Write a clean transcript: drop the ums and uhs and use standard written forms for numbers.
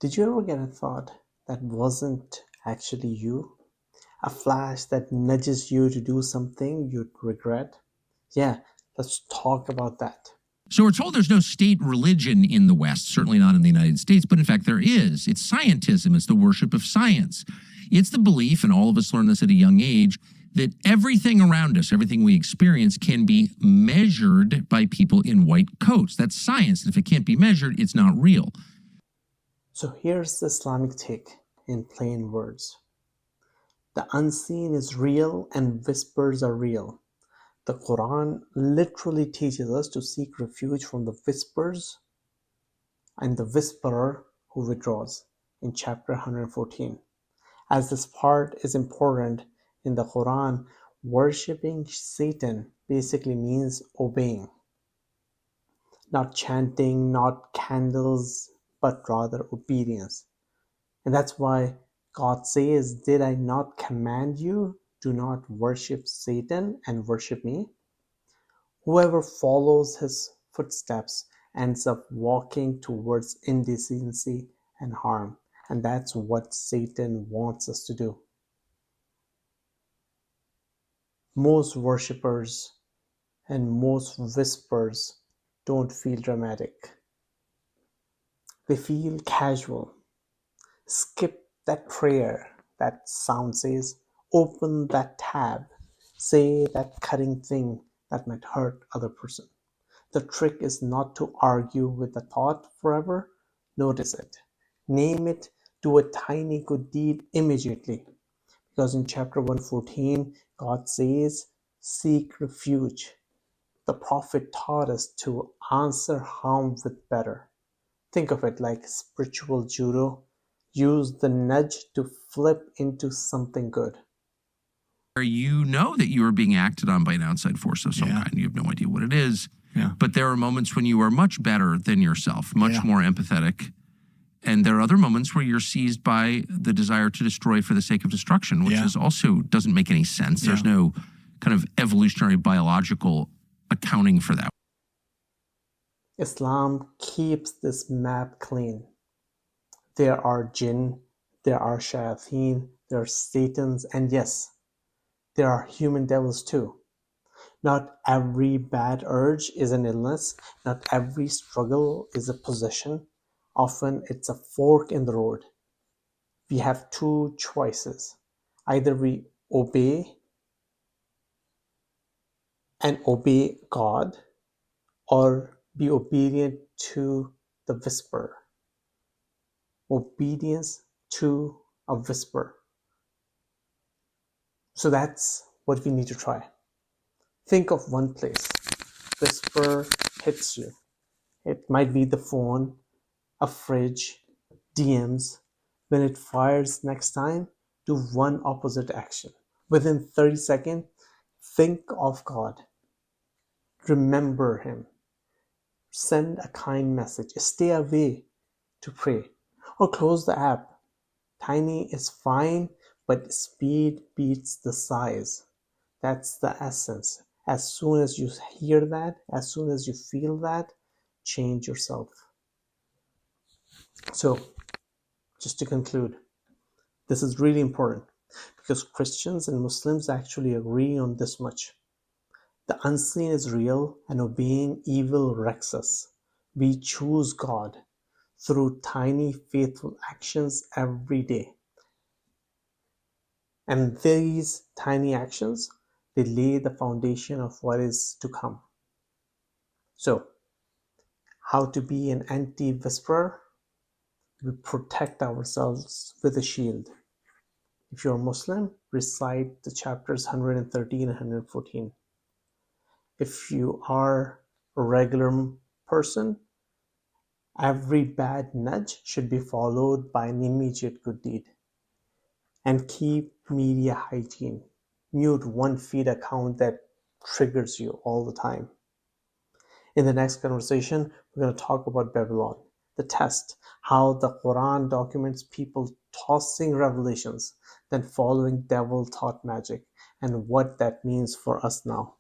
Did you ever get a thought that wasn't actually you? A flash that nudges you to do something you'd regret? Yeah, let's talk about that. So we're told there's no state religion in the West, certainly not in the United States, but in fact there is. It's scientism. It's the worship of science. It's the belief, and all of us learn this at a young age, that everything around us, everything we experience, can be measured by people in white coats. That's science. And if it can't be measured, it's not real. So here's the Islamic take in plain words. The unseen is real and whispers are real. The Quran literally teaches us to seek refuge from the whispers and the whisperer who withdraws in chapter 114. As this part is important in the Quran, worshipping Satan basically means obeying. Not chanting, not candles, but rather obedience. And that's why God says, "Did I not command you? Do not worship Satan and worship me." Whoever follows his footsteps ends up walking towards indecency and harm. And that's what Satan wants us to do. Most worshippers and most whispers don't feel dramatic. They feel casual. Skip that prayer. That sound says, open that tab. Say that cutting thing that might hurt other person. The trick is not to argue with the thought forever. Notice it. Name it. Do a tiny good deed immediately. Because in chapter 114, God says, seek refuge. The Prophet taught us to answer harm with better. Think of it like spiritual judo. Use the nudge to flip into something good. You know that you are being acted on by an outside force of some kind. You have no idea what it is. But there are moments when you are much better than yourself, much more empathetic. And there are other moments where you're seized by the desire to destroy for the sake of destruction, which is also doesn't make any sense. There's no kind of evolutionary biological accounting for that. Islam keeps this map clean. There are jinn, there are shayateen, there are satans, and yes, there are human devils too. Not every bad urge is an illness. Not every struggle is a possession. Often it's a fork in the road. We have two choices. Either we obey God, or be obedient to the whisper. Obedience to a whisper. So that's what we need to try. Think of one place. Whisper hits you. It might be the phone, a fridge, DMs. When it fires next time, do one opposite action. Within 30 seconds, think of God. Remember Him. Send a kind message. Stay away to pray. Or close the app. Tiny is fine, but speed beats the size. That's the essence. As soon as you hear that, as soon as you feel that, change yourself. So, just to conclude, this is really important because Christians and Muslims actually agree on this much. The unseen is real, and obeying evil wrecks us. We choose God through tiny faithful actions every day. And these tiny actions, they lay the foundation of what is to come. So, how to be an anti-whisperer? We protect ourselves with a shield. If you're Muslim, recite the chapters 113 and 114. If you are a regular person, every bad nudge should be followed by an immediate good deed. And keep media hygiene. Mute one feed account that triggers you all the time. In the next conversation, we're going to talk about Babylon, the test, how the Quran documents people tossing revelations, then following devil-taught magic, and what that means for us now.